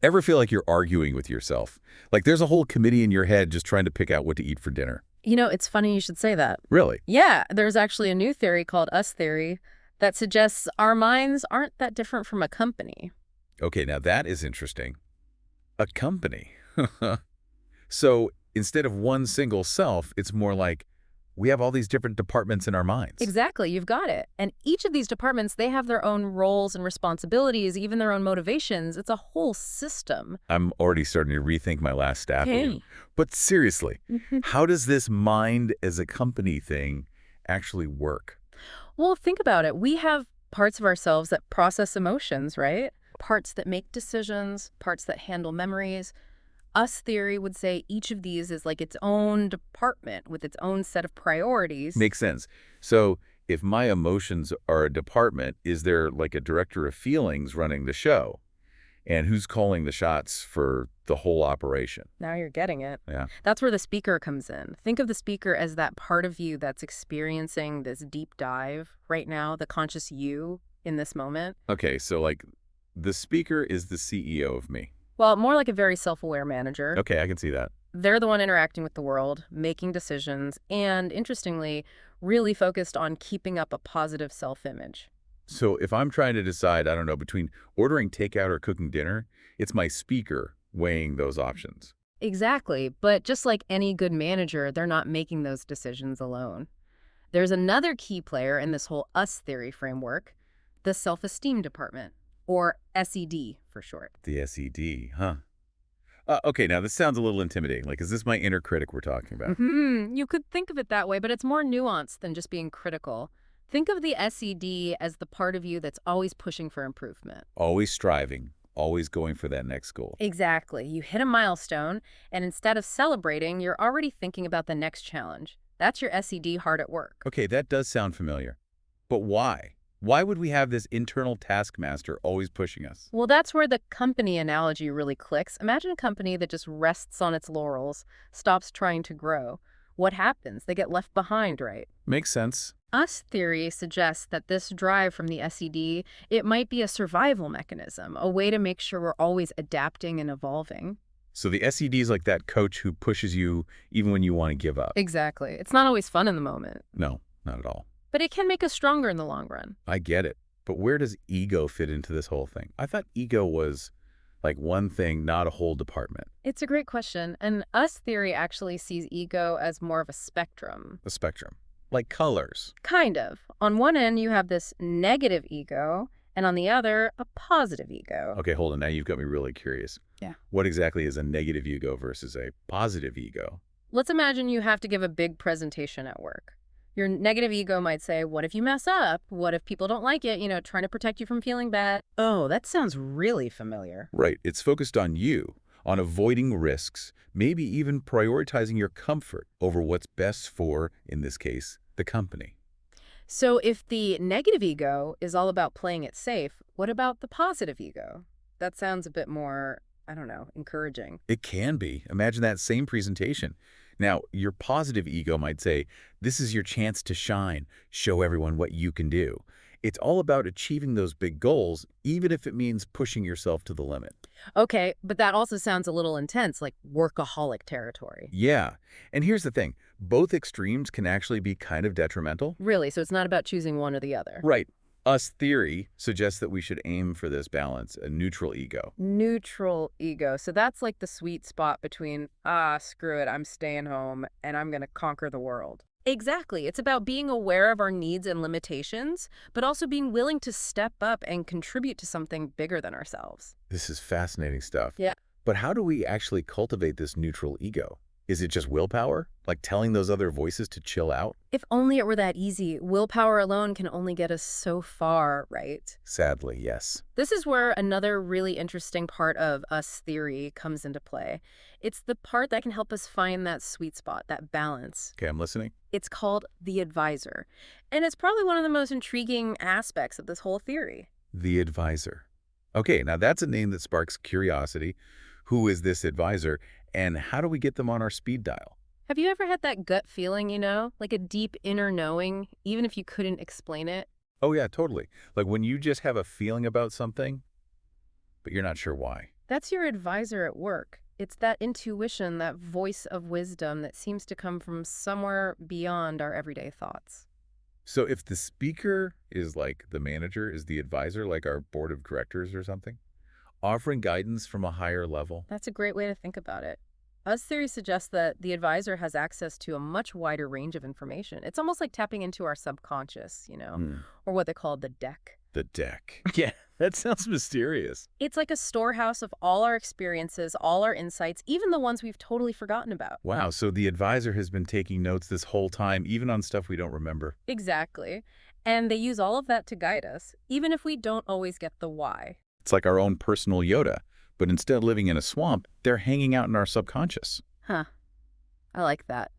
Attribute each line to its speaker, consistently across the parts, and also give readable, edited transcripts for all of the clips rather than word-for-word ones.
Speaker 1: Ever feel like you're arguing with yourself? Like there's a whole committee in your head just trying to pick out what to eat for dinner.
Speaker 2: It's funny you should say that.
Speaker 1: Really?
Speaker 2: Yeah, there's actually a new theory called us theory that suggests our minds aren't that different from a company.
Speaker 1: Okay, now that is interesting. A company. So instead of one single self, it's more like we have all these different departments in our minds.
Speaker 2: Exactly, you've got it. And each of these departments, they have their own roles and responsibilities, even their own motivations. It's a whole system.
Speaker 1: I'm already starting to rethink my last staff meeting.
Speaker 2: Hey.
Speaker 1: But seriously,
Speaker 2: Mhm.
Speaker 1: how does this mind as a company thing actually work?
Speaker 2: Well, think about it. We have parts of ourselves that process emotions, right? Parts that make decisions, parts that handle memories. Us theory would say each of these is like its own department with its own set of priorities.
Speaker 1: Makes sense. So if my emotions are a department, is there like a director of feelings running the show? And who's calling the shots for the whole operation?
Speaker 2: Now you're getting it.
Speaker 1: Yeah.
Speaker 2: That's where the speaker comes in. Think of the speaker as that part of you that's experiencing this deep dive right now, the conscious you in this moment.
Speaker 1: Okay, so like the speaker is the CEO of me.
Speaker 2: Well, more like a very self-aware manager.
Speaker 1: Okay, I can see that.
Speaker 2: They're the one interacting with the world, making decisions, and interestingly, really focused on keeping up a positive self-image.
Speaker 1: So if I'm trying to decide, I don't know, between ordering takeout or cooking dinner, it's my speaker weighing those options.
Speaker 2: Exactly, but just like any good manager, they're not making those decisions alone. There's another key player in this whole us theory framework, the self-esteem department, or SED for short.
Speaker 1: The SED, huh? Okay, now this sounds a little intimidating. Like, is this my inner critic we're talking about?
Speaker 2: You could think of it that way, but it's more nuanced than just being critical. Think of the SED as the part of you that's always pushing for improvement.
Speaker 1: Always striving, always going for that next goal.
Speaker 2: Exactly. You hit a milestone, and instead of celebrating, you're already thinking about the next challenge. That's your SED hard at work.
Speaker 1: Okay, that does sound familiar. But why? Why would we have this internal taskmaster always pushing us?
Speaker 2: Well, that's where the company analogy really clicks. Imagine a company that just rests on its laurels, stops trying to grow. What happens? They get left behind, right?
Speaker 1: Makes sense.
Speaker 2: Us theory suggests that this drive from the SED, it might be a survival mechanism, a way to make sure we're always adapting and evolving.
Speaker 1: So the SED is like that coach who pushes you even when you want to give up.
Speaker 2: Exactly. It's not always fun in the moment,
Speaker 1: No, not at all.
Speaker 2: but it can make us stronger in the long run.
Speaker 1: I get it. But where does ego fit into this whole thing? I thought ego was like one thing, not a whole department.
Speaker 2: It's a great question, and us theory actually sees ego as more of a spectrum.
Speaker 1: A spectrum. Like colors.
Speaker 2: Kind of. On one end, you have this negative ego, and on the other, a positive ego.
Speaker 1: Okay, hold on. Now you've got me really curious.
Speaker 2: Yeah.
Speaker 1: What exactly is a negative ego versus a positive ego?
Speaker 2: Let's imagine you have to give a big presentation at work. Your negative ego might say, what if you mess up? What if people don't like it? Trying to protect you from feeling bad. Oh, that sounds really familiar.
Speaker 1: Right. It's focused on you, on avoiding risks, maybe even prioritizing your comfort over what's best for, in this case, the company.
Speaker 2: So if the negative ego is all about playing it safe, what about the positive ego? That sounds a bit more, I don't know, encouraging.
Speaker 1: It can be. Imagine that same presentation. Now, your positive ego might say, this is your chance to shine, show everyone what you can do. It's all about achieving those big goals, even if it means pushing yourself to the limit.
Speaker 2: Okay, but that also sounds a little intense, like workaholic territory.
Speaker 1: Yeah. And here's the thing. Both extremes can actually be kind of detrimental.
Speaker 2: Really, so it's not about choosing one or the other.
Speaker 1: Right. Us theory suggests that we should aim for this balance, a neutral ego.
Speaker 2: Neutral ego. So that's like the sweet spot between, screw it, I'm staying home and I'm going to conquer the world. Exactly. It's about being aware of our needs and limitations, but also being willing to step up and contribute to something bigger than ourselves.
Speaker 1: This is fascinating stuff.
Speaker 2: Yeah.
Speaker 1: But how do we actually cultivate this neutral ego? Is it just willpower? Like telling those other voices to chill out?
Speaker 2: If only it were that easy. Willpower alone can only get us so far, right?
Speaker 1: Sadly, yes.
Speaker 2: This is where another really interesting part of us theory comes into play. It's the part that can help us find that sweet spot, that balance.
Speaker 1: Okay, I'm listening.
Speaker 2: It's called the advisor. And it's probably one of the most intriguing aspects of this whole theory.
Speaker 1: The advisor. Okay, now that's a name that sparks curiosity. Who is this advisor, and how do we get them on our speed dial?
Speaker 2: Have you ever had that gut feeling, like a deep inner knowing, even if you couldn't explain it?
Speaker 1: Oh yeah, totally. Like when you just have a feeling about something, but you're not sure why.
Speaker 2: That's your advisor at work. It's that intuition, that voice of wisdom that seems to come from somewhere beyond our everyday thoughts.
Speaker 1: So if the speaker is like the manager, is the advisor like our board of directors or something? Offering guidance from a higher level?
Speaker 2: That's a great way to think about it. Us theory suggests that the advisor has access to a much wider range of information. It's almost like tapping into our subconscious,
Speaker 1: Hmm.
Speaker 2: or what they call the deck.
Speaker 1: The deck. Yeah, that sounds mysterious.
Speaker 2: It's like a storehouse of all our experiences, all our insights, even the ones we've totally forgotten about.
Speaker 1: Wow, so the advisor has been taking notes this whole time, even on stuff we don't remember.
Speaker 2: Exactly. And they use all of that to guide us, even if we don't always get the why.
Speaker 1: It's like our own personal Yoda, but instead of living in a swamp, they're hanging out in our subconscious.
Speaker 2: Huh. I like that.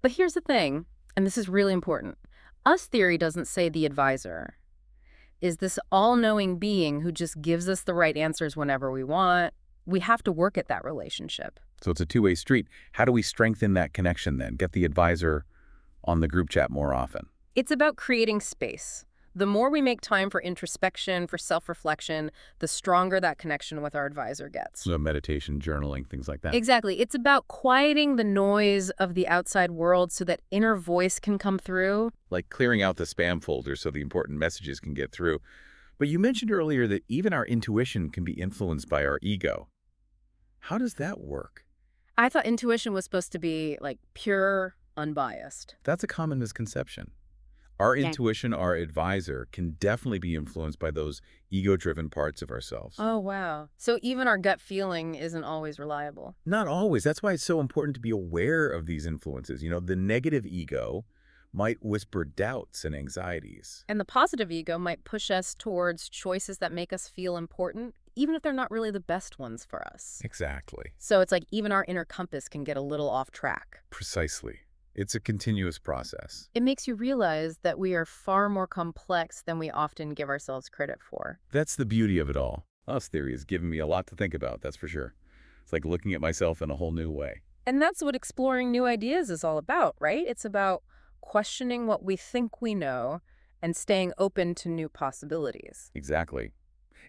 Speaker 2: But here's the thing, and this is really important. Us theory doesn't say the advisor is this all-knowing being who just gives us the right answers whenever we want. We have to work at that relationship.
Speaker 1: So it's a two-way street. How do we strengthen that connection then? Get the advisor on the group chat more often.
Speaker 2: It's about creating space. The more we make time for introspection, for self-reflection, the stronger that connection with our advisor gets.
Speaker 1: So meditation, journaling, things like that.
Speaker 2: Exactly. It's about quieting the noise of the outside world so that inner voice can come through.
Speaker 1: Like clearing out the spam folder so the important messages can get through. But you mentioned earlier that even our intuition can be influenced by our ego. How does that work?
Speaker 2: I thought intuition was supposed to be like pure, unbiased.
Speaker 1: That's a common misconception. Our
Speaker 2: Yeah.
Speaker 1: intuition, our advisor, can definitely be influenced by those ego-driven parts of ourselves.
Speaker 2: Oh, wow. So even our gut feeling isn't always reliable.
Speaker 1: Not always. That's why it's so important to be aware of these influences. The negative ego might whisper doubts and anxieties.
Speaker 2: And the positive ego might push us towards choices that make us feel important, even if they're not really the best ones for us.
Speaker 1: Exactly.
Speaker 2: So it's like even our inner compass can get a little off track.
Speaker 1: Precisely. It's a continuous process.
Speaker 2: It makes you realize that we are far more complex than we often give ourselves credit for.
Speaker 1: That's the beauty of it all. Us theory has given me a lot to think about, that's for sure. It's like looking at myself in a whole new way.
Speaker 2: And that's what exploring new ideas is all about, right? It's about questioning what we think we know and staying open to new possibilities.
Speaker 1: Exactly.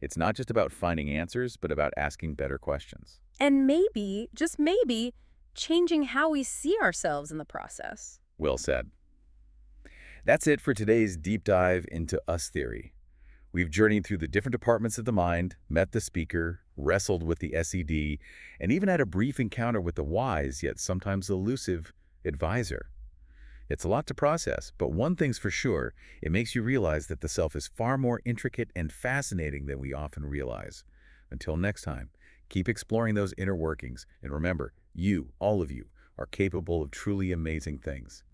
Speaker 1: It's not just about finding answers, but about asking better questions.
Speaker 2: And maybe, just maybe, changing how we see ourselves in the process.
Speaker 1: Well said. That's it for today's deep dive into us theory. We've journeyed through the different departments of the mind, met the speaker, wrestled with the SED, and even had a brief encounter with the wise yet sometimes elusive advisor. It's a lot to process, but one thing's for sure, it makes you realize that the self is far more intricate and fascinating than we often realize. Until next time, keep exploring those inner workings, and remember, you, all of you, are capable of truly amazing things.